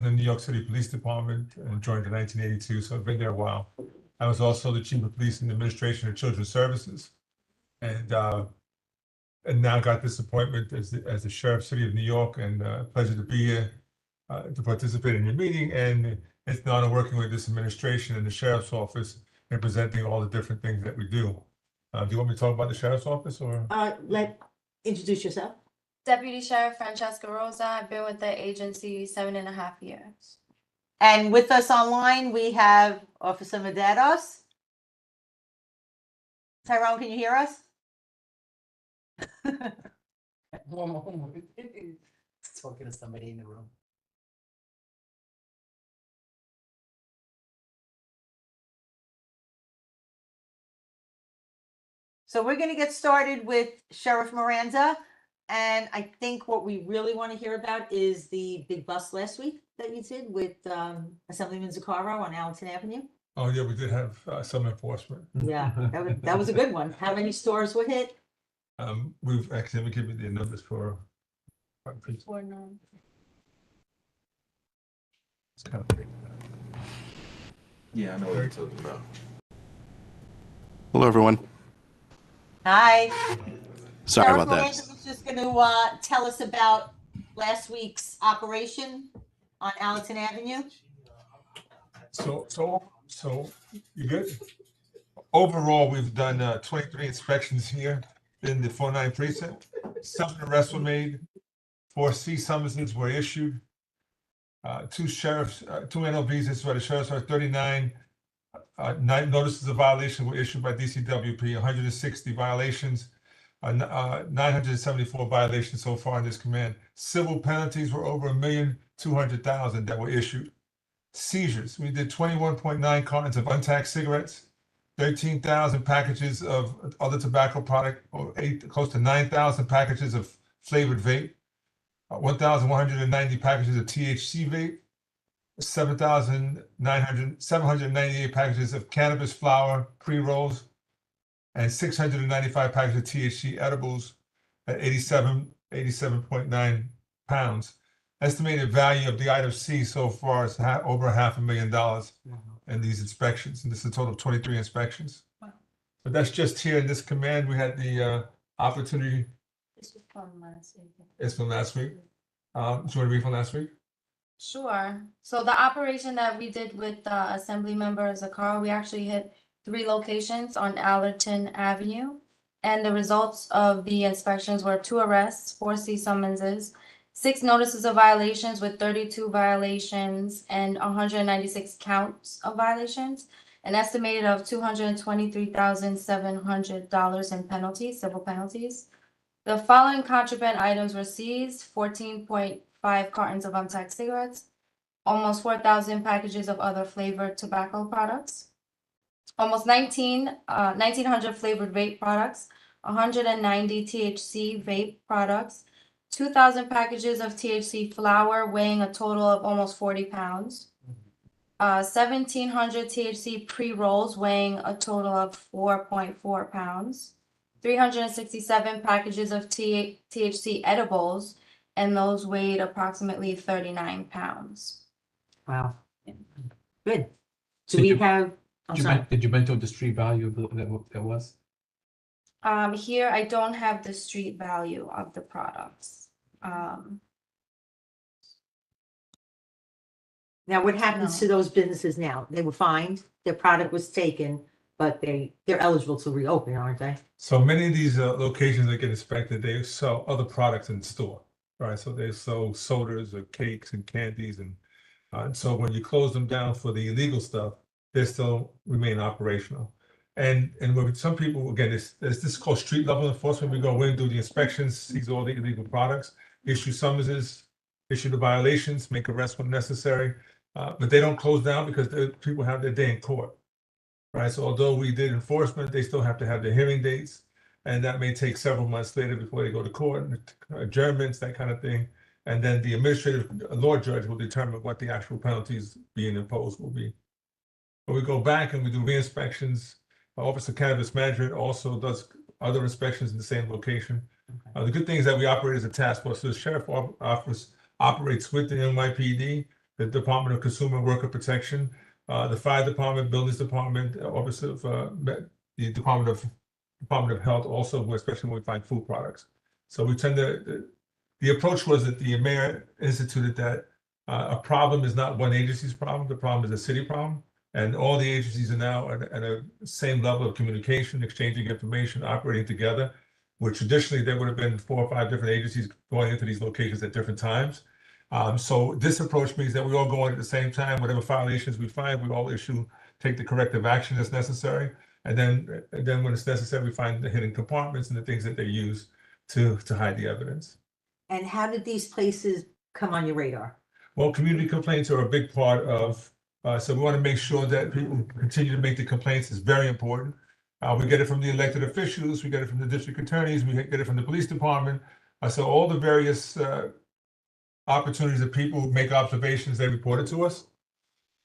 the New York City Police Department and joined in 1982, so I've been there a while. I was also the chief of police in the Administration of Children's Services, and now got this appointment as the sheriff, City of New York, and pleasure to be here to participate in your meeting. And it's an honor working with this administration and the sheriff's office and presenting all the different things that we do. Do you want me to talk about the sheriff's office or? Introduce yourself. Deputy Sheriff Francesca Rosa. I've been with the agency 7.5 years. And with us online, we have Officer Medeiros. Tyrone, can you hear us? Talking to somebody in the room. So we're going to get started with Sheriff Miranda. And I think what we really want to hear about is the big bust last week that you did with Assemblyman Zuccaro on Allenton Avenue. Oh, yeah, we did have some enforcement. Yeah, that was a good one. How many stores were hit? We've actually given the numbers for. It's kind of big. Yeah, I know what you're talking about. Hello, everyone. Hi. Sorry Sheriff about that. Miranda was just going to tell us about last week's operation on Allenton Avenue. So you good? Overall, we've done 23 inspections here in the 49 precinct. 7 arrests were made, 4 C summonses were issued, 2 sheriffs, 2 NOVs issued by the sheriff's office, 39 notices of violation were issued by DCWP, 160 violations, 974 violations so far in this command. Civil penalties were over 1,200,000 that were issued. Seizures, we did 21.9 cartons of untaxed cigarettes, 13,000 packages of other tobacco product, or close to 9,000 packages of flavored vape, 1,190 packages of THC vape, 798 packages of cannabis flower pre-rolls, and 695 packages of THC edibles at 87.9 pounds. Estimated value of the item C so far is over $500,000 in these inspections, and this is a total of 23 inspections. Wow. But that's just here in this command. We had the opportunity. This was from last week. It's from last week. Do you want to read from last week? Sure. So the operation that we did with Assembly Member Zuccaro, we actually hit 3 locations on Allenton Avenue. And the results of the inspections were 2 arrests, 4 C summonses, 6 notices of violations with 32 violations and 196 counts of violations, an estimated of $223,700 in penalties, civil penalties. The following contraband items were seized: 14.5 cartons of untaxed cigarettes, almost 4,000 packages of other flavored tobacco products, almost 1,900 flavored vape products, 190 THC vape products, 2,000 packages of THC flower weighing a total of almost 40 pounds, 1,700 THC pre-rolls weighing a total of 4.4 pounds, 367 packages of THC edibles, and those weighed approximately 39 pounds. Wow. Good. So Do we you- have? I'm sorry. Did you mention the street value of that was? Here, I don't have the street value of the products. Now, what happens to those businesses now? They were fined, their product was taken, but they're eligible to reopen, aren't they? So many of these locations that get inspected, they sell other products in the store, right? So they sell sodas or cakes and candies, and so when you close them down for the illegal stuff, they still remain operational. And with some people, again, this is called street level enforcement. We go in, do the inspections, seize all the illegal products, issue summonses, issue the violations, make arrests when necessary. But they don't close down because people have their day in court, right? So although we did enforcement, they still have to have their hearing dates, and that may take several months later before they go to court, adjournments, that kind of thing. And then the administrative law judge will determine what the actual penalties being imposed will be. But we go back and we do re-inspections. Office of Cannabis Management also does other inspections in the same location. The good thing is that we operate as a task force. So the sheriff office operates with the NYPD, the Department of Consumer and Worker Protection, the Fire Department, Buildings Department, Office of, the Department of Health also, especially when we find food products. So we tend to, the approach was that the mayor instituted that a problem is not one agency's problem, the problem is a city problem. And all the agencies are now at a same level of communication, exchanging information, operating together, where traditionally there would have been 4 or 5 different agencies going into these locations at different times. So this approach means that we all go in at the same time, whatever violations we find, we all take the corrective action that's necessary. And then when it's necessary, we find the hidden compartments and the things that they use to hide the evidence. And how did these places come on your radar? Well, community complaints are a big part of, so we want to make sure that people continue to make the complaints. It's very important. We get it from the elected officials, we get it from the district attorneys, we get it from the police department. So all the various opportunities that people make observations, they report it to us.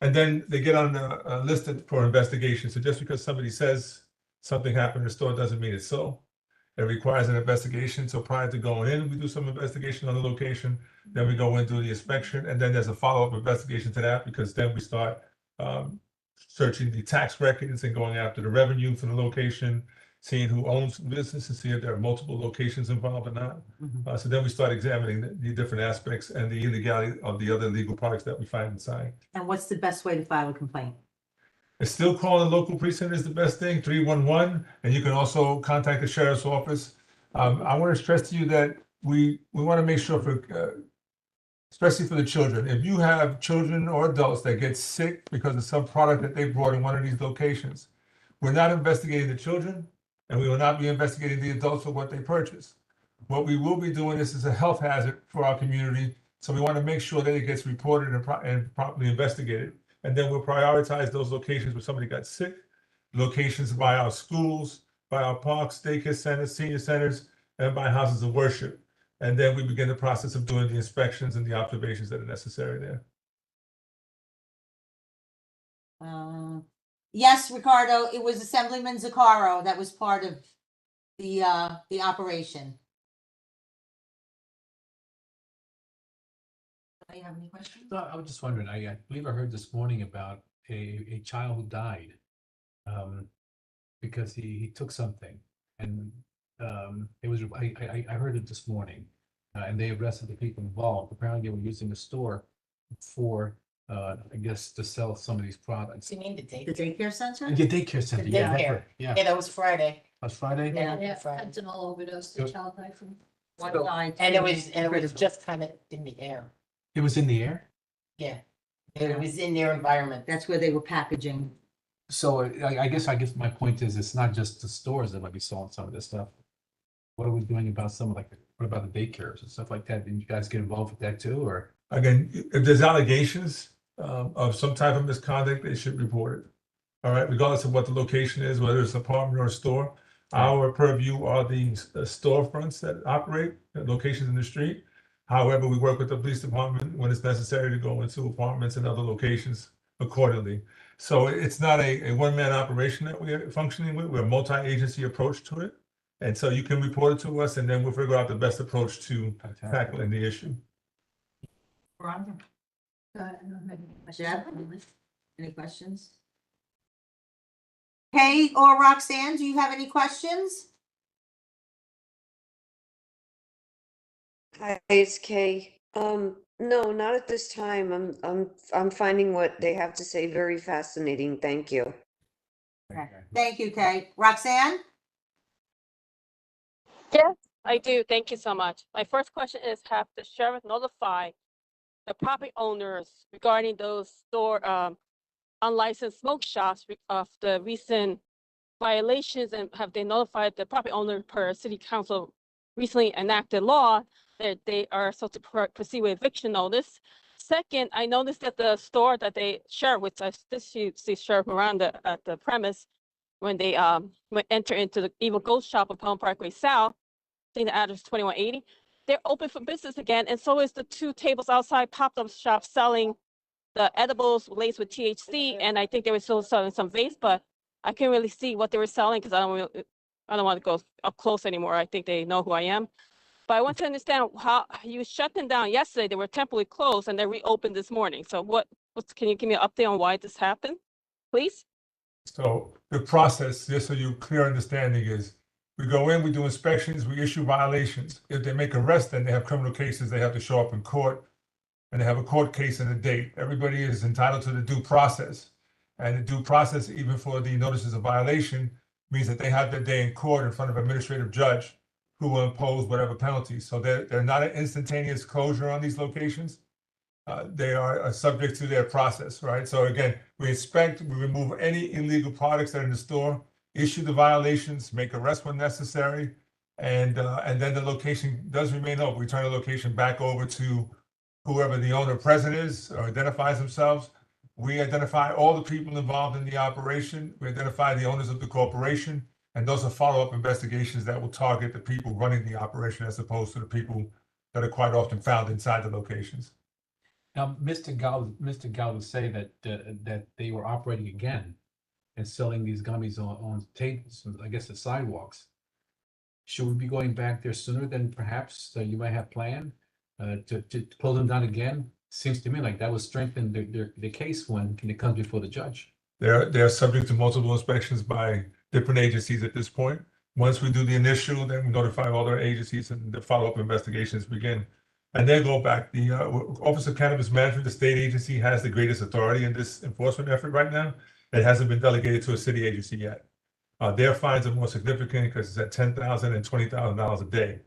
And then they get on a list for investigation. So just because somebody says something happened in the store doesn't mean it's so. It requires an investigation. So prior to going in, we do some investigation on the location. Then we go in, do the inspection, and then there's a follow-up investigation to that, because then we start searching the tax records and going after the revenue from the location, seeing who owns the business and see if there are multiple locations involved or not. So then we start examining the different aspects and the illegality of the other illegal products that we find inside. And what's the best way to file a complaint? It's still calling the local precinct is the best thing, 311, and you can also contact the sheriff's office. I want to stress to you that we want to make sure for, especially for the children, if you have children or adults that get sick because of some product that they brought in one of these locations, we're not investigating the children, and we will not be investigating the adults for what they purchased. What we will be doing, this is a health hazard for our community, so we want to make sure that it gets reported and properly investigated. And then we'll prioritize those locations where somebody got sick, locations by our schools, by our parks, daycare centers, senior centers, and by houses of worship. And then we begin the process of doing the inspections and the observations that are necessary there. Yes, Ricardo, it was Assemblyman Zaccaro that was part of the operation. Do you have any questions? No, I was just wondering, I believe I heard this morning about a child who died because he took something, and it was, I heard it this morning, and they arrested the people involved. Apparently they were using the store for, I guess, to sell some of these products. You mean the The date? daycare center? Yeah, daycare center, The yeah, that's daycare. right, yeah. Yeah, that was Friday. That's Friday? Yeah, Had an overdose, the child died from. One So- died, And it two was critical. just kind of in the air. It was in the air? Yeah. It was in their environment. That's where they were packaging. So I guess my point is, it's not just the stores that might be selling some of this stuff. What are we doing about some, like, what about the daycares and stuff like that? Did you guys get involved with that too, or? Again, if there's allegations of some type of misconduct, they should report it. All right, regardless of what the location is, whether it's an apartment or a store. Our purview are the storefronts that operate at locations in the street. However, we work with the police department when it's necessary to go into apartments and other locations accordingly. So it's not a one-man operation that we're functioning with. We're a multi-agency approach to it. And so you can report it to us, and then we'll figure out the best approach to tackling the issue. Veronica, Deb, any questions? Kay or Roxanne, do you have any questions? Hi, it's Kay. No, not at this time. I'm finding what they have to say very fascinating. Thank you. Thank you, Kay. Roxanne? Yes, I do. Thank you so much. My first question is, have the sheriff notified the property owners regarding those unlicensed smoke shops of the recent violations, and have they notified the property owner per city council recently enacted law that they are supposed to proceed with eviction notice? Second, I noticed that the store that they share, which I see Sheriff Miranda at the premise, when they enter into the Evil Ghost Shop of Palm Parkway South, I think the address is 2180, they're open for business again, and so is the 2 tables outside pop-up shop selling the edibles laced with THC, and I think they were still selling some vapes, but I can't really see what they were selling because I don't want to go up close anymore. I think they know who I am. But I want to understand how you shut them down yesterday. They were temporarily closed and they reopened this morning. So can you give me an update on why this happened, please? So the process, just so you clear understanding, is we go in, we do inspections, we issue violations. If they make arrests, then they have criminal cases, they have to show up in court, and they have a court case and a date. Everybody is entitled to the due process. And the due process, even for the notices of violation, means that they have their day in court in front of an administrative judge who will impose whatever penalties. So they're not an instantaneous closure on these locations. They are subject to their process, right? So again, we inspect, we remove any illegal products that are in the store, issue the violations, make arrests when necessary, and then the location does remain open. We turn the location back over to whoever the owner or president is or identifies themselves. We identify all the people involved in the operation. We identify the owners of the corporation, and those are follow-up investigations that will target the people running the operation as opposed to the people that are quite often found inside the locations. Now, Mr. Gal would say that that they were operating again and selling these gummies on tables, I guess the sidewalks. Should we be going back there sooner than perhaps you might have planned to close them down again? Seems to me like that would strengthen the case when it comes before the judge. They're subject to multiple inspections by different agencies at this point. Once we do the initial, then we notify all their agencies and the follow-up investigations begin. And then go back. The Office of Cannabis Management, the state agency, has the greatest authority in this enforcement effort right now. It hasn't been delegated to a city agency yet. Their fines are more significant because it's at $10,000 and $20,000 a day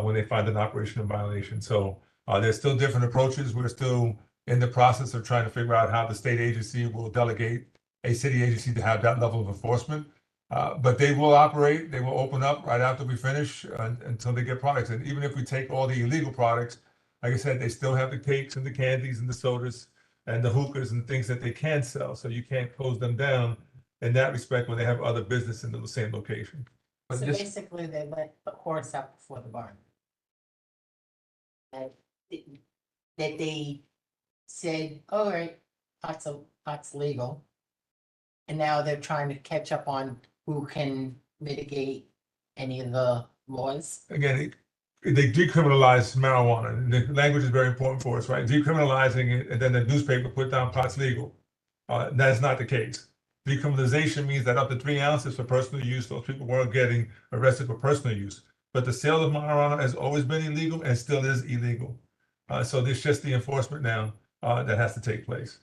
when they find an operation in violation. So there's still different approaches. We're still in the process of trying to figure out how the state agency will delegate a city agency to have that level of enforcement. But they will operate, they will open up right after we finish until they get products. And even if we take all the illegal products, like I said, they still have the cakes and the candies and the sodas and the hookahs and things that they can sell. So you can't close them down in that respect when they have other business in the same location. But So this, basically, they let the horse out before the barn. That they said, all right, pot's legal. And now they're trying to catch up on who can mitigate any of the laws. Again, they decriminalize marijuana. And the language is very important for us, right? Decriminalizing it, and then the newspaper put down pot's legal. That's not the case. Decriminalization means that up to 3 ounces for personal use, those people weren't getting arrested for personal use. But the sale of marijuana has always been illegal and still is illegal. So there's just the enforcement now that has to take place.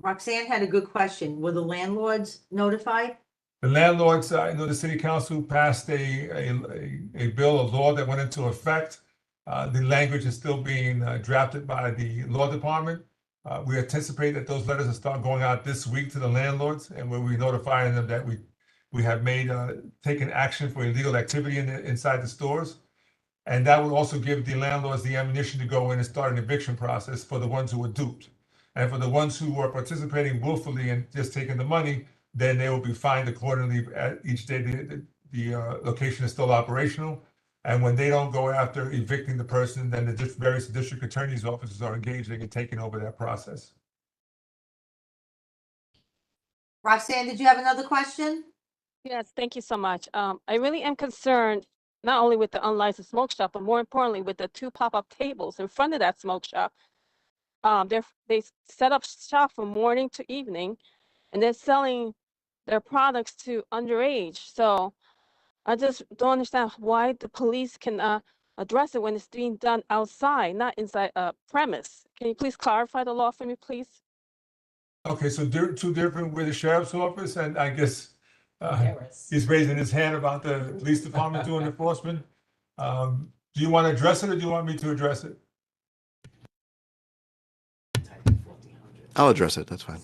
Roxanne had a good question. Were the landlords notified? The landlords, I know the city council passed a bill, a law that went into effect. The language is still being drafted by the law department. We anticipate that those letters will start going out this week to the landlords, and we'll be notifying them that we have taken action for illegal activity inside the stores. And that will also give the landlords the ammunition to go in and start an eviction process for the ones who were duped. And for the ones who were participating willfully and just taking the money, then they will be fined accordingly at each day the location is still operational. And when they don't go after evicting the person, then the various district attorney's offices are engaging and taking over that process. Roxanne, did you have another question? Yes, thank you so much. I really am concerned not only with the unlicensed smoke shop, but more importantly with the 2 pop-up tables in front of that smoke shop. They set up shop from morning to evening, and they're selling their products to underage. So I just don't understand why the police can address it when it's being done outside, not inside a premise. Can you please clarify the law for me, please? Okay, so 2 different with the sheriff's office, and I guess Harris. he's raising his hand about the police department doing enforcement. Do you want to address it or do you want me to address it? I'll address it. That's fine.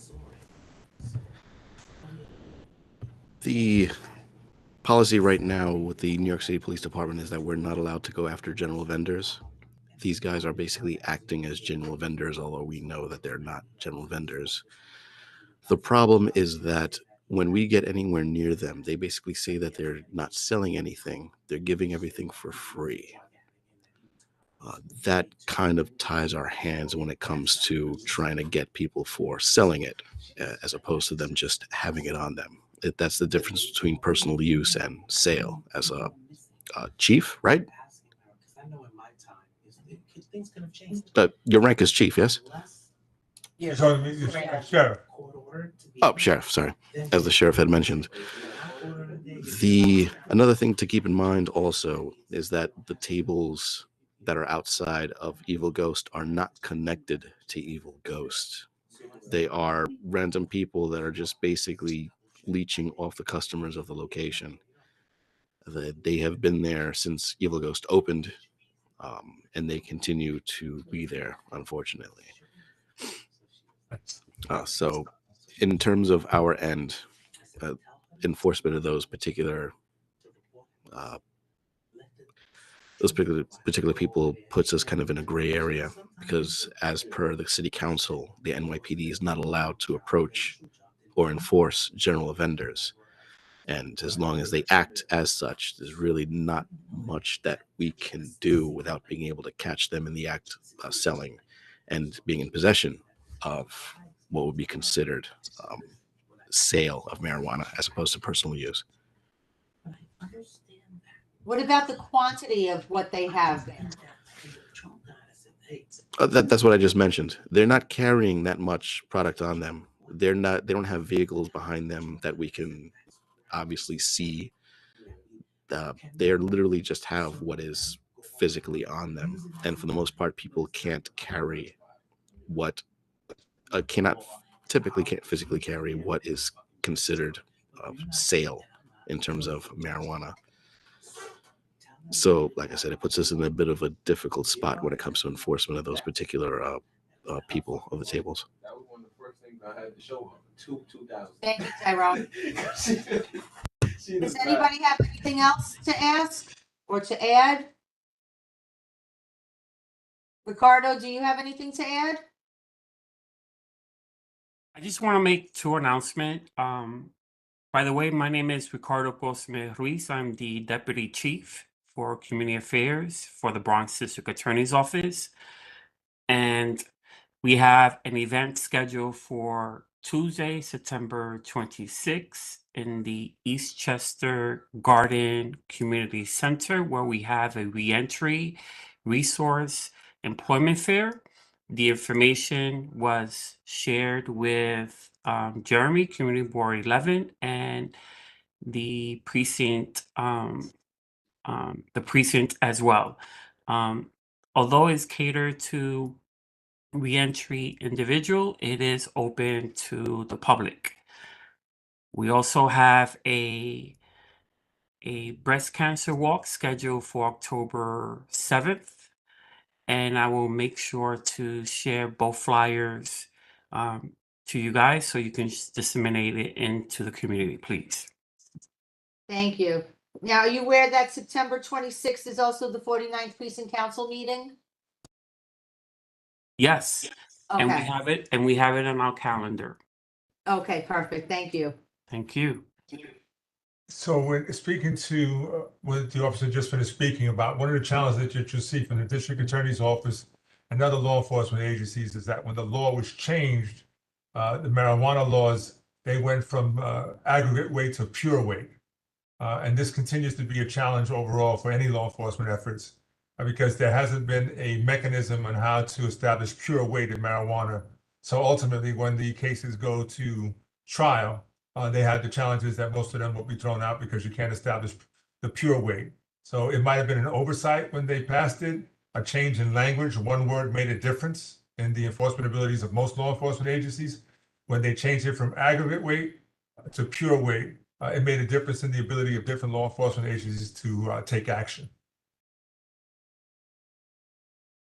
The policy right now with the New York City Police Department is that we're not allowed to go after general vendors. These guys are basically acting as general vendors, although we know that they're not general vendors. The problem is that when we get anywhere near them, they basically say that they're not selling anything. They're giving everything for free. That kind of ties our hands when it comes to trying to get people for selling it, as opposed to them just having it on them. That's the difference between personal use and sale. As a chief, right? Your rank is chief, yes? Yeah. So, Sheriff, Oh, sheriff, sorry. As the sheriff had mentioned. Another thing to keep in mind also is that the tables that are outside of Evil Ghost are not connected to Evil Ghost. They are random people that are just basically leeching off the customers of the location. They have been there since Evil Ghost opened, and they continue to be there, unfortunately. So in terms of our end, enforcement of those particular people puts us kind of in a gray area, because as per the city council, the NYPD is not allowed to approach or enforce general vendors. And as long as they act as such, there's really not much that we can do without being able to catch them in the act of selling and being in possession of what would be considered sale of marijuana as opposed to personal use. What about the quantity of what they have there? That's what I just mentioned. They're not carrying that much product on them. They don't have vehicles behind them that we can obviously see. They're literally just have what is physically on them. And for the most part, people can't carry typically can't physically carry what is considered sale in terms of marijuana. So, like I said, it puts us in a bit of a difficult spot when it comes to enforcement of those particular people of the tables. That was one of the first things I had to show them. 2000. Thank you, Tyrone. Does anybody have anything else to ask or to add? Ricardo, do you have anything to add? I just want to make two announcements. By the way, my name is Ricardo Cosme Ruiz. I'm the Deputy Chief for Community Affairs for the Bronx District Attorney's Office. And we have an event scheduled for Tuesday, September 26th in the Eastchester Garden Community Center, where we have a reentry resource employment fair. The information was shared with Jeremy, Community Board 11, and the precinct as well. Although it's catered to reentry individual, it is open to the public. We also have a breast cancer walk scheduled for October 7th. And I will make sure to share both flyers to you guys so you can disseminate it into the community, please. Thank you. Now, are you aware that September 26th is also the 49th Precinct Council meeting? Yes, and Okay. we have it on our calendar. Okay, perfect. Thank you. Thank you. so when speaking to what the officer just finished speaking about, one of the challenges that you see from the district attorney's office and other law enforcement agencies is that when the law was changed, the marijuana laws, they went from aggregate weight to pure weight. And this continues to be a challenge overall for any law enforcement efforts because there hasn't been a mechanism on how to establish pure weight in marijuana. So ultimately, when the cases go to trial, they had the challenges that most of them will be thrown out because you can't establish the pure weight. So it might have been an oversight when they passed it, a change in language. One word made a difference in the enforcement abilities of most law enforcement agencies. When they changed it from aggregate weight to pure weight, it made a difference in the ability of different law enforcement agencies to take action.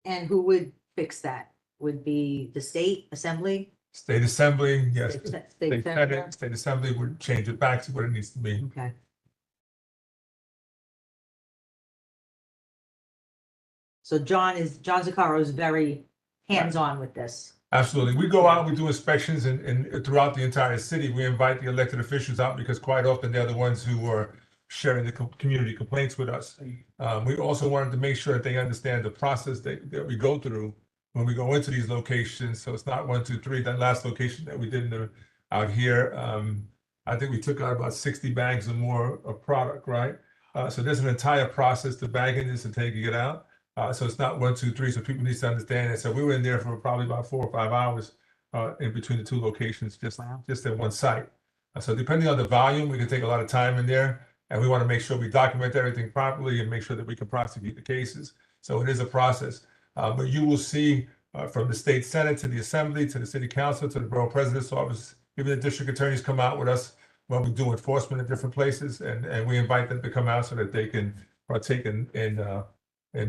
And who would fix that? Would be the state assembly? State assembly, yes. State State senator? Senate, state assembly would change it back to what it needs to be. Okay. So John Zaccaro is very hands-on with this. Absolutely. We go out, we do inspections and throughout the entire city. We invite the elected officials out because quite often they're the ones who are sharing the community complaints with us. We also wanted to make sure that they understand the process that we go through when we go into these locations. So it's not 1, 2, 3. That last location that we did out here, I think we took out about 60 bags or more of product, right? So there's an entire process to bagging this and taking it out. So it's not 1, 2, 3. So people need to understand that. So we were in there for probably about 4 or 5 hours in between the two locations, just at one site. So depending on the volume, we can take a lot of time in there, and we want to make sure we document everything properly and make sure that we can prosecute the cases. So it is a process. But you will see from the state senate to the assembly to the city council to the borough president's office, even the district attorneys come out with us when we do enforcement in different places, and we invite them to come out so that they can partake in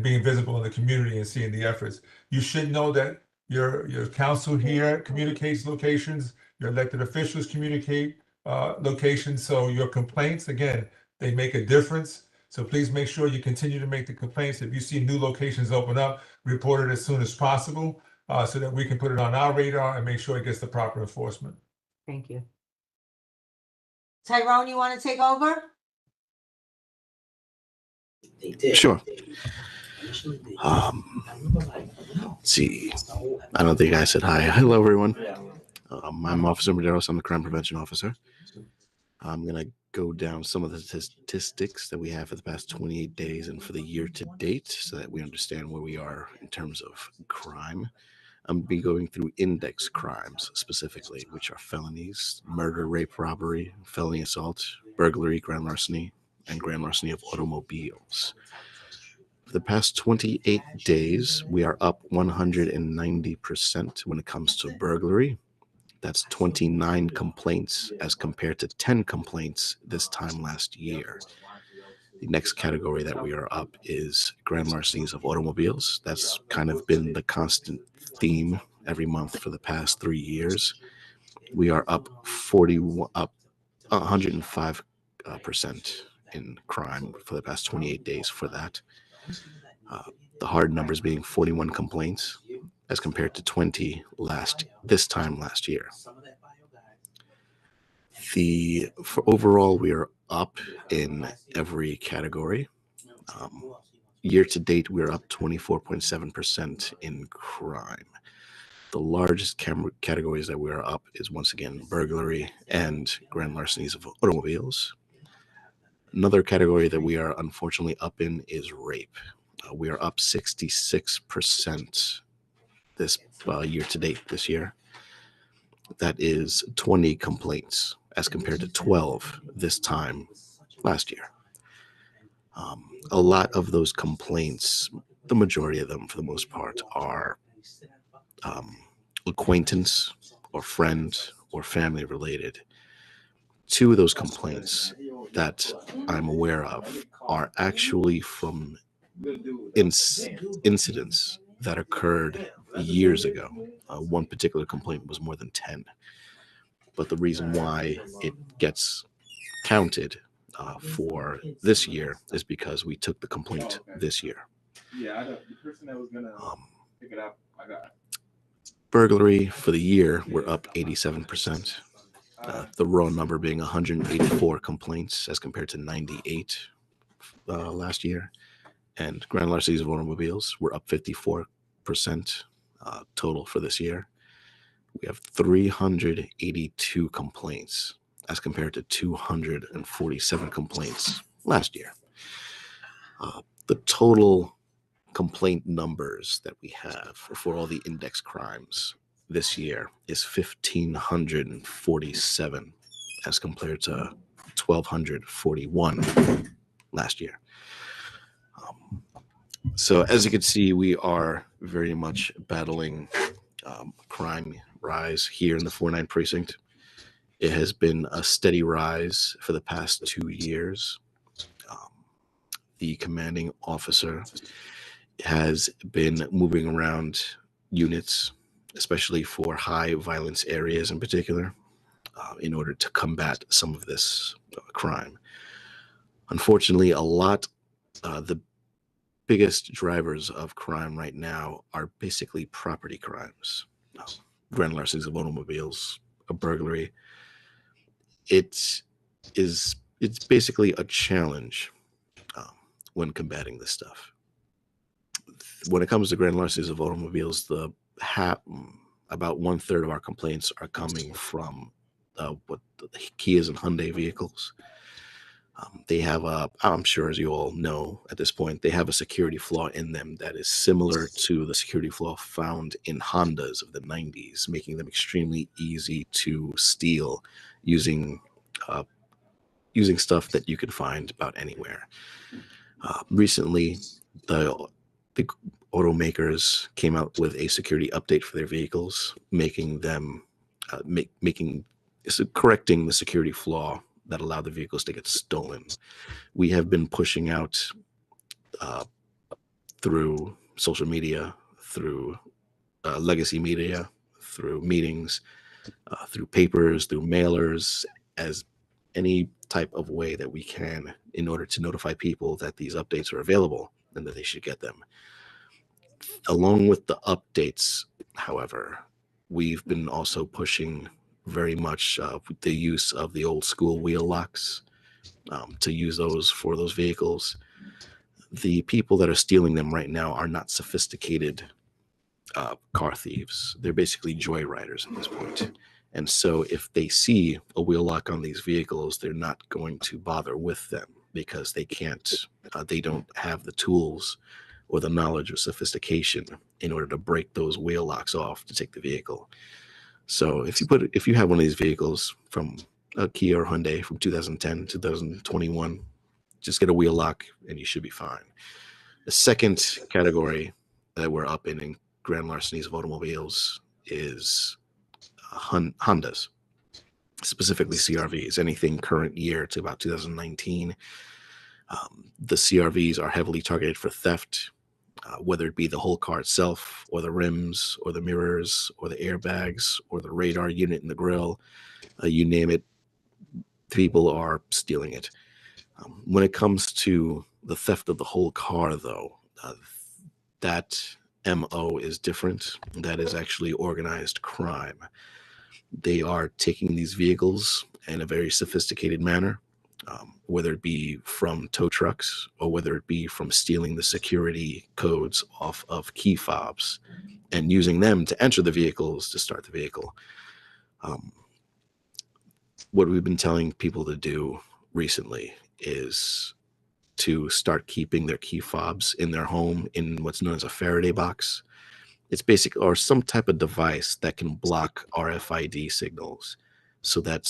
being visible in the community and seeing the efforts. You should know that your council here communicates locations, your elected officials communicate locations. So your complaints, again, they make a difference. So please make sure you continue to make the complaints. If you see new locations open up, report it as soon as possible so that we can put it on our radar and make sure it gets the proper enforcement. Thank you. Tyrone, you want to take over? Sure. Let's see. I don't think I said hi. Hello, everyone. I'm Officer Medeiros. I'm the crime prevention officer. I'm going to go down some of the statistics that we have for the past 28 days and for the year to date so that we understand where we are in terms of crime. I'm be going through index crimes specifically, which are felonies, murder, rape, robbery, felony assault, burglary, grand larceny, and grand larceny of automobiles. For the past 28 days, we are up 190% when it comes to burglary. That's 29 complaints as compared to 10 complaints this time last year. The next category that we are up is grand larcenies of automobiles. That's kind of been the constant theme every month for the past 3 years. We are up 105% in crime for the past 28 days for that. The hard numbers being 41 complaints as compared to 20 this time last year. For overall, we are up in every category. Year to date, we're up 24.7% in crime. The largest categories that we are up is once again burglary and grand larcenies of automobiles. Another category that we are unfortunately up in is rape. We are up 66% this year to date this year. That is 20 complaints as compared to 12 this time last year. A lot of those complaints, the majority of them for the most part, are acquaintance or friend or family related. 2 of those complaints that I'm aware of are actually from incidents that occurred years ago. One particular complaint was more than 10. But the reason why it gets counted for this year is because we took the complaint this year. The person that was gonna pick it up, I got it. Burglary for the year, we're up 87%. The raw number being 184 complaints as compared to 98 last year. And grand larcenies of automobiles, we're up 54% total for this year. We have 382 complaints as compared to 247 complaints last year. The total complaint numbers that we have for all the index crimes this year is 1,547 as compared to 1,241 last year. So as you can see, we are very much battling crime rise here in the 49 precinct. It has been a steady rise for the past 2 years. The commanding officer has been moving around units, especially for high violence areas in particular, in order to combat some of this crime. Unfortunately, the biggest drivers of crime right now are basically property crimes, grand larcenies of automobiles, a burglary. It's basically a challenge when combating this stuff. When it comes to grand larcenies of automobiles, about 1/3 of our complaints are coming from what Kias and Hyundai vehicles. They have a, I'm sure as you all know at this point, they have a security flaw in them that is similar to the security flaw found in Hondas of the 90s, making them extremely easy to steal using using stuff that you can find about anywhere. Recently, the automakers came out with a security update for their vehicles, making them correcting the security flaw that allowed the vehicles to get stolen. We have been pushing out through social media, through legacy media, through meetings, through papers, through mailers, as any type of way that we can in order to notify people that these updates are available and that they should get them. Along with the updates, however, we've been also pushing very much the use of the old school wheel locks, to use those for those vehicles. The people that are stealing them right now are not sophisticated car thieves. They're basically joyriders at this point. And so if they see a wheel lock on these vehicles, they're not going to bother with them because they can't, they don't have the tools or the knowledge or sophistication in order to break those wheel locks off to take the vehicle. So if you have one of these vehicles from a Kia or Hyundai from 2010, 2021, just get a wheel lock and you should be fine. The second category that we're up in grand larcenies of automobiles is Hondas, specifically CRVs, anything current year to about 2019. The CRVs are heavily targeted for theft, whether it be the whole car itself or the rims or the mirrors or the airbags or the radar unit in the grill, you name it, people are stealing it. When it comes to the theft of the whole car, though, that MO is different. That is actually organized crime. They are taking these vehicles in a very sophisticated manner, whether it be from tow trucks or whether it be from stealing the security codes off of key fobs and using them to enter the vehicles to start the vehicle. What we've been telling people to do recently is to start keeping their key fobs in their home in what's known as a Faraday box. It's basic, or some type of device that can block RFID signals so that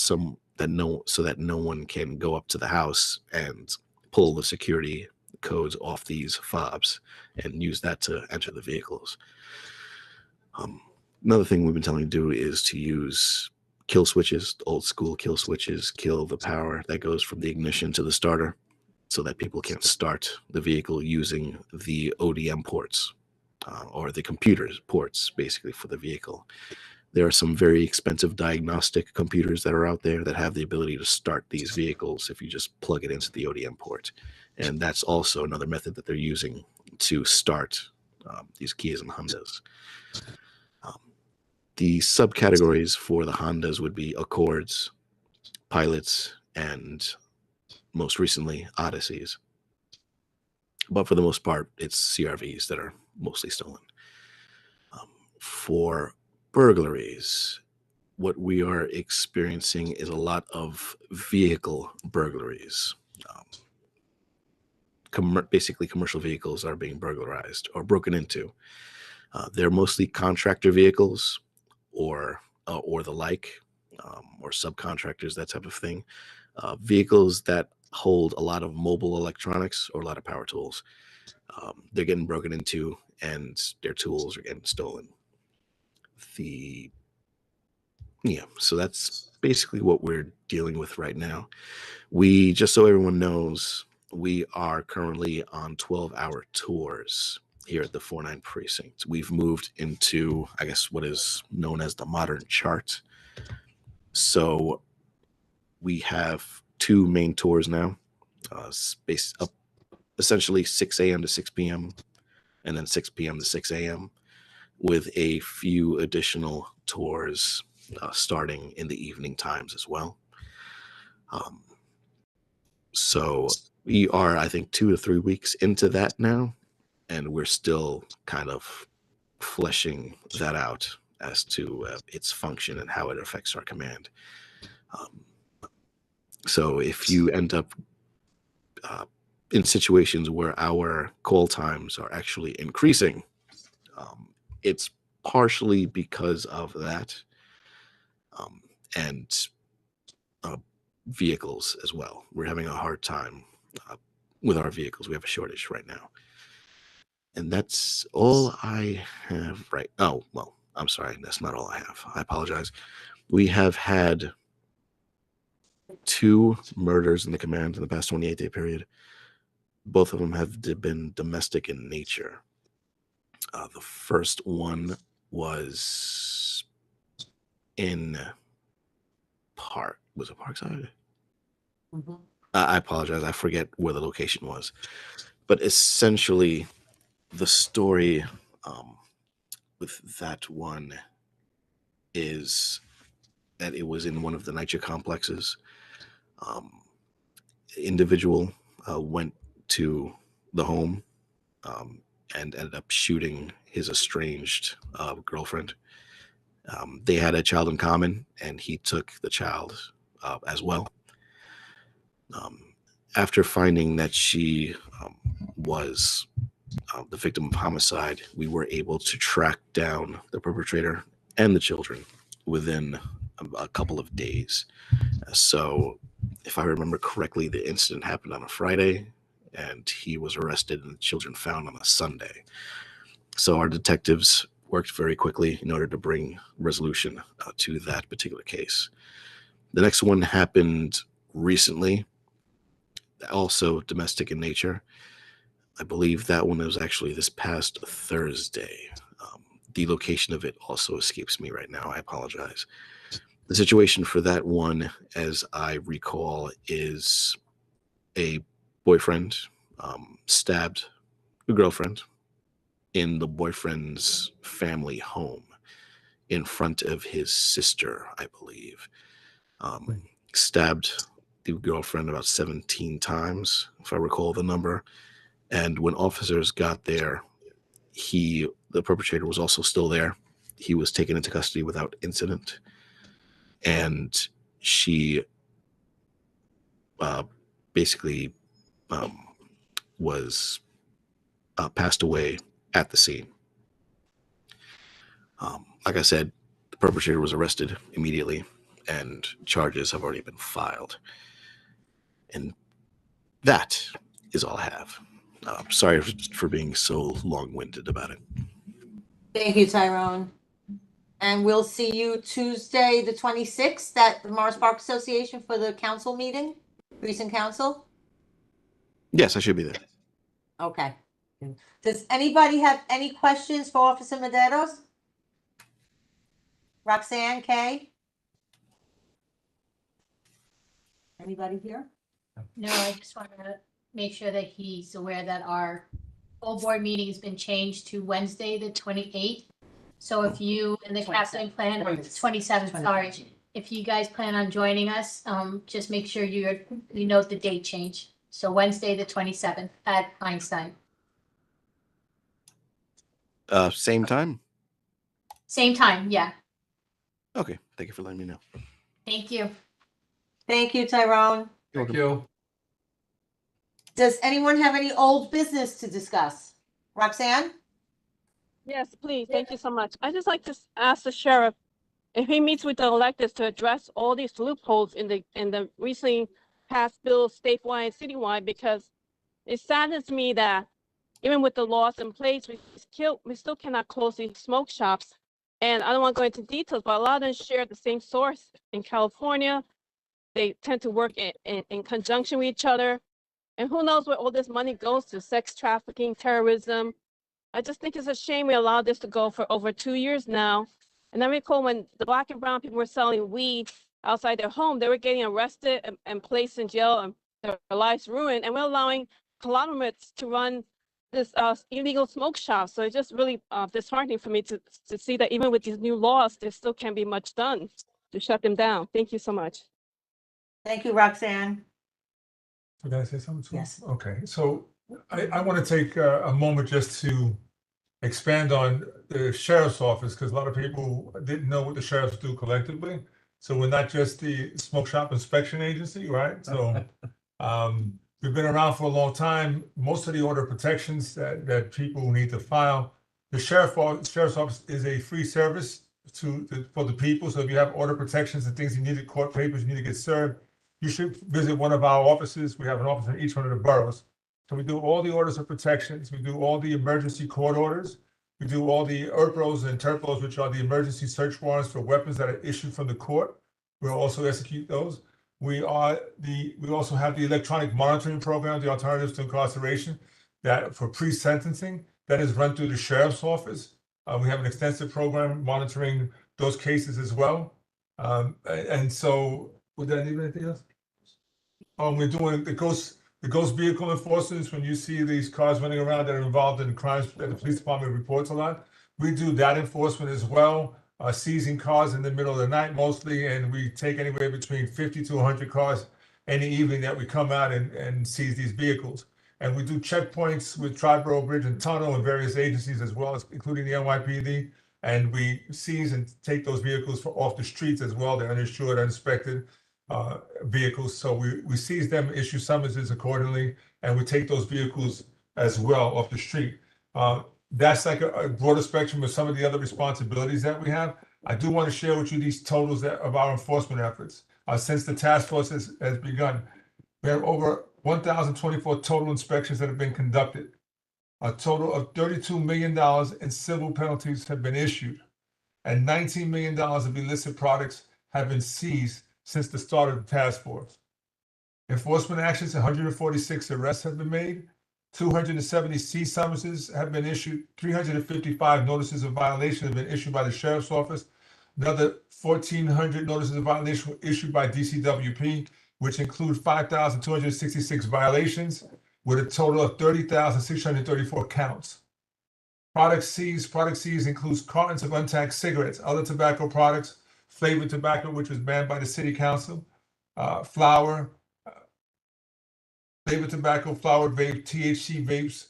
no one can go up to the house and pull the security codes off these fobs and use that to enter the vehicles. Another thing we've been telling you to do is to use kill switches, old school kill switches, kill the power that goes from the ignition to the starter so that people can't start the vehicle using the ODM ports or the computer's ports basically for the vehicle. There are some very expensive diagnostic computers that are out there that have the ability to start these vehicles if you just plug it into the ODM port. And that's also another method that they're using to start these Kias and Hondas. The subcategories for the Hondas would be Accords, Pilots, and most recently Odysseys. But for the most part, it's CRVs that are mostly stolen. For burglaries, what we are experiencing is a lot of vehicle burglaries. Basically, commercial vehicles are being burglarized or broken into. They're mostly contractor vehicles or the like, or subcontractors, that type of thing. Vehicles that hold a lot of mobile electronics or a lot of power tools. They're getting broken into and their tools are getting stolen. So that's basically what we're dealing with right now. We, just so everyone knows, we are currently on 12-hour tours here at the 49 precinct. We've moved into, I guess, what is known as the modern chart. So we have two main tours now, spaced up essentially 6 a.m. to 6 p.m. and then 6 p.m. to 6 a.m. with a few additional tours starting in the evening times as well. So we are, I think, 2 to 3 weeks into that now, and we're still kind of fleshing that out as to its function and how it affects our command. So if you end up in situations where our call times are actually increasing. It's partially because of that, and vehicles as well. We're having a hard time with our vehicles. We have a shortage right now. And that's all I have right. Oh, well, I'm sorry. That's not all I have. I apologize. We have had 2 murders in the command in the past 28-day period. Both of them have been domestic in nature. The first one was in was it Parkside? I apologize. I forget where the location was. But essentially, the story with that one is that it was in one of the NYCHA complexes. Individual went to the home and ended up shooting his estranged girlfriend. They had a child in common, and he took the child as well. After finding that she was the victim of homicide, we were able to track down the perpetrator and the children within a couple of days. So, if I remember correctly, the incident happened on a Friday, and he was arrested and the children found on a Sunday. So our detectives worked very quickly in order to bring resolution to that particular case. The next one happened recently, also domestic in nature. I believe that one was actually this past Thursday. The location of it also escapes me right now. I apologize. The situation for that one, as I recall, is a boyfriend stabbed a girlfriend in the boyfriend's family home in front of his sister, I believe. Stabbed the girlfriend about 17 times, if I recall the number. And when officers got there, the perpetrator was also still there. He was taken into custody without incident. And she basically was passed away at the scene. Like I said, the perpetrator was arrested immediately, and charges have already been filed. And that is all I have. Sorry for being so long-winded about it. Thank you, Tyrone. And we'll see you Tuesday, the 26th at the Morris Park Association for the council meeting, recent council. Yes, I should be there. Okay. Does anybody have any questions for Officer Medeiros? Roxanne, Kay? Anybody here? No, I just want to make sure that he's aware that our full board meeting has been changed to Wednesday, the 28th. So if you and the captain plan, 27th, sorry. If you guys plan on joining us, just make sure you note the date change. So Wednesday, the 27th at Einstein. Same time? Same time, yeah. Okay, thank you for letting me know. Thank you. Thank you, Tyrone. Thank you. Does anyone have any old business to discuss? Roxanne? Yes, please. Thank you so much. I just like to ask the sheriff if he meets with the electeds to address all these loopholes in the recently passed bills statewide and citywide, because it saddens me that even with the laws in place, we still cannot close these smoke shops. And I don't want to go into details, but a lot of them share the same source in California. They tend to work in conjunction with each other. And who knows where all this money goes to: sex trafficking, terrorism. I just think it's a shame we allowed this to go for over 2 years now. And I recall when the Black and brown people were selling weed outside their home, they were getting arrested and placed in jail and their lives ruined. And we're allowing conglomerates to run this illegal smoke shop. So it's just really disheartening for me to see that even with these new laws, there still can't be much done to shut them down. Thank you so much. Thank you, Roxanne. Can I say something too? Yes. Okay, so I want to take a moment just to expand on the sheriff's office, because a lot of people didn't know what the sheriffs do collectively. So we're not just the smoke shop inspection agency, right? So We've been around for a long time. Most of the order protections that people need to file, the sheriff's office is a free service for the people. So if you have order protections and things you need, court papers, you need to get served, you should visit one of our offices. We have an office in each one of the boroughs. So we do all the orders of protections. We do all the emergency court orders. We do all the ERPROs and TERPOs, which are the emergency search warrants for weapons that are issued from the court. We'll also execute those. We also have the electronic monitoring program, the Alternatives to Incarceration, that for pre-sentencing, that is run through the sheriff's office. We have an extensive program monitoring those cases as well. And so, would that need anything else? We're doing the ghost vehicle enforcement. When you see these cars running around that are involved in crimes that the police department reports a lot, we do that enforcement as well. Seizing cars in the middle of the night mostly, and we take anywhere between 50 to 100 cars any evening that we come out and seize these vehicles. And we do checkpoints with Triborough Bridge and Tunnel and various agencies as well, as including the NYPD. And we seize and take those vehicles off the streets as well. They're uninsured, uninspected vehicles. So we seize them, issue summonses accordingly, and we take those vehicles as well off the street. That's like a broader spectrum of some of the other responsibilities that we have. I do want to share with you these totals of our enforcement efforts. Since the task force has begun, we have over 1,024 total inspections that have been conducted. A total of $32 million in civil penalties have been issued, and $19 million of illicit products have been seized since the start of the task force. Enforcement actions, 146 arrests have been made, 270 cease summonses have been issued, 355 notices of violation have been issued by the sheriff's office. Another 1,400 notices of violation were issued by DCWP, which include 5,266 violations with a total of 30,634 counts. Product seized includes cartons of untaxed cigarettes, other tobacco products, flavored tobacco, which was banned by the city council, flour, flavored tobacco, flour vape, THC vapes,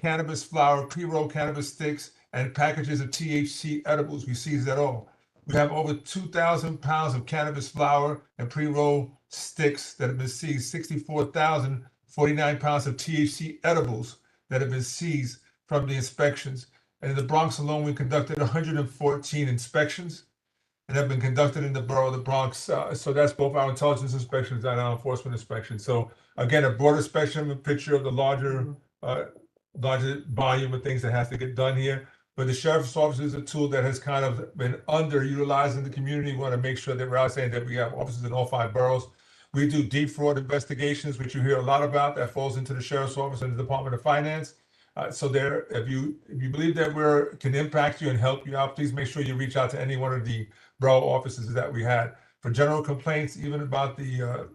cannabis flower, pre-rolled cannabis sticks, and packages of THC edibles. We seized that all. We have over 2,000 pounds of cannabis flower and pre-rolled sticks that have been seized, 64,049 pounds of THC edibles that have been seized from the inspections. And in the Bronx alone, we conducted 114 inspections and have been conducted in the borough of the Bronx. So that's both our intelligence inspections and our enforcement inspections. So again, a broader spectrum, a picture of the larger volume of things that has to get done here. But the sheriff's office is a tool that has kind of been underutilized in the community. We want to make sure that we're out saying that we have offices in all 5 boroughs. We do deep fraud investigations, which you hear a lot about. That falls into the sheriff's office and the Department of Finance. So there, if you believe that we can impact you and help you out, please make sure you reach out to any one of the borough offices that we had. For general complaints, even about the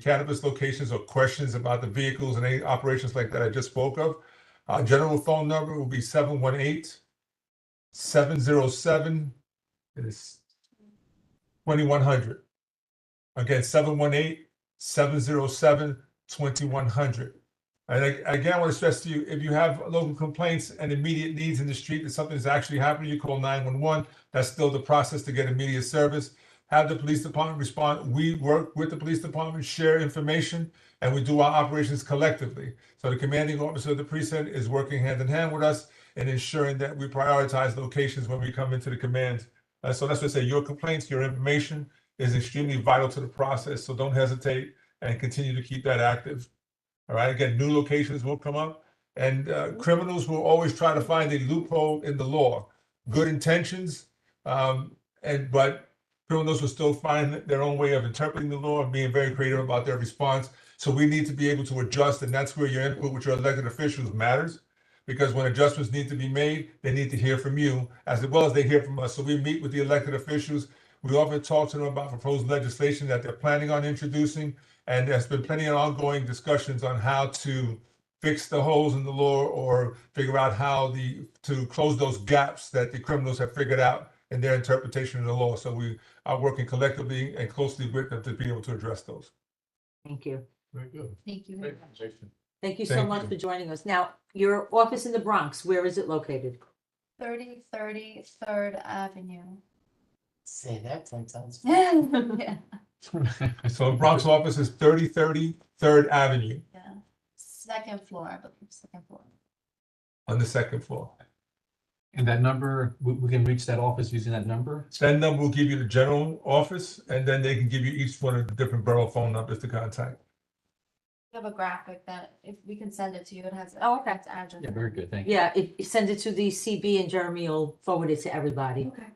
cannabis locations or questions about the vehicles and any operations like that I just spoke of, our general phone number will be 718-707 2100. Again, 718-707-2100. And again, I want to stress to you, if you have local complaints and immediate needs in the street, that something is actually happening, you call 911. That's still the process to get immediate service. Have the police department respond. We work with the police department, share information, and we do our operations collectively. So the commanding officer of the precinct is working hand in hand with us in ensuring that we prioritize locations when we come into the command. So that's what I say, your complaints, your information is extremely vital to the process. So don't hesitate and continue to keep that active. All right, again, new locations will come up, and criminals will always try to find a loophole in the law. Good intentions, but criminals will still find their own way of interpreting the law and being very creative about their response. So we need to be able to adjust, and that's where your input with your elected officials matters, because when adjustments need to be made, they need to hear from you as well as they hear from us. So we meet with the elected officials. We often talk to them about proposed legislation that they're planning on introducing. And there's been plenty of ongoing discussions on how to fix the holes in the law or figure out how to close those gaps that the criminals have figured out in their interpretation of the law. So we are working collectively and closely with them to be able to address those. Thank you. Very good. Thank you. Great conversation. Thank you so Thank much you. for joining us. Now, your office in the Bronx, where is it located? 3030 3rd Avenue. Say that 10 times. Yeah. So Bronx office is 3030 Third Avenue Yeah. Second floor, I believe, second floor. on the second floor. And that number, we can reach that office using that number? That number will give you the general office, and then they can give you each one of the different borough phone numbers to contact. We have a graphic that if we can send it to you, it has. Oh, okay. its address. Yeah, very good, thank you. Yeah, if you send it to the CB and Jeremy will forward it to everybody. Okay.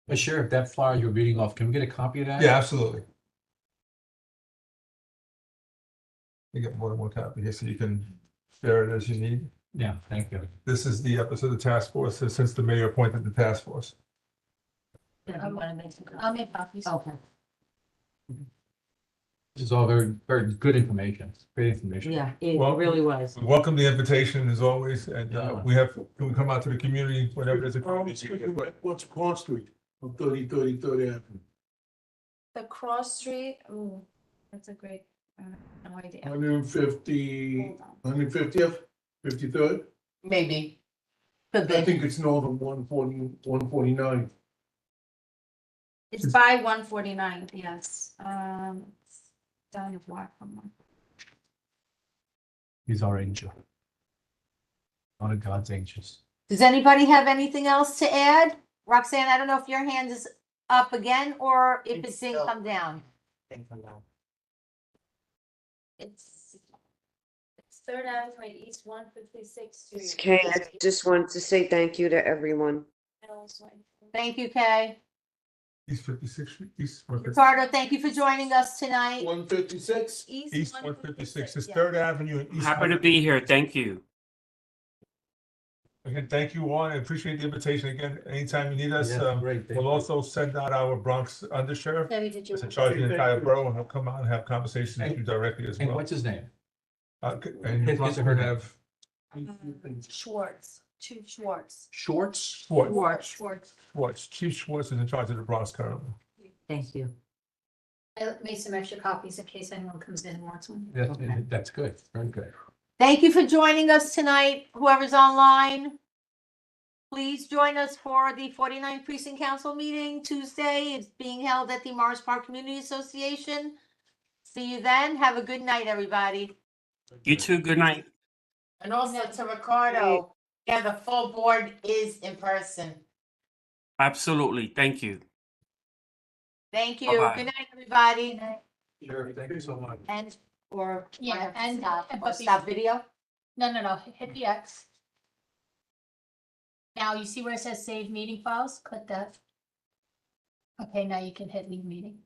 But Sheriff, that flyer you're reading off, can we get a copy of that? Yeah, absolutely. You get more than one copy here, so you can share it as you need. Yeah, thank you. This is the episode of the task force, since the mayor appointed the task force. I'll make copies. Okay. This is all very, very good information, great information. Yeah, it Well, really was. We welcome the invitation as always, and Yeah. we come out to the community whenever there's a. community. What's Cross Street on 3030 Third Avenue? The cross street, ooh, that's a great, no idea. 150, Hold on. 150th, 53rd? Maybe. Could I be. think it's north of 149. It's by 149, yes. It's down the block from one. He's our angel. One of God's angels. Does anybody have anything else to add? Roxanne, I don't know if your hand is up again or if it It's didn't still- come down. Think for now. It's Third Avenue, East 156th Street. Okay, I just want to say thank you to everyone. Thank you, Kay. East 56th Street, East 156th. Ricardo, thank you for joining us tonight. 156? East 156 is yeah. Third Avenue and East. Happy to be here. Thank you. Again, thank you all. I appreciate the invitation. Again, anytime you need us, Yeah, great. thank we'll you. also send out our Bronx undersheriff. Debbie, did you? That's in charge of the entire borough, and he'll come out and have conversations with you directly as And well. what's his name? And his Bronx or her will name? have Schwartz, Chief Schwartz. Schwartz? Schwartz. Chief Schwartz is in charge of the Bronx currently. Thank you. I made some extra copies in case anyone comes in and wants one. That's good, very good. Thank you for joining us tonight, whoever's online. Please join us for the 49th Precinct Council meeting Tuesday. It's being held at the Morris Park Community Association. See you then. Have a good night, everybody. You too. Good night. And also to Ricardo, yeah, the full board is in person. Absolutely. Thank you. Thank you. Bye-bye. Good night, everybody. Sure, thank you so much. And, or. Yeah, and- stop, but or stop video. No, hit the X. Now you see where it says save meeting files? Click that. Okay, now you can hit leave meeting.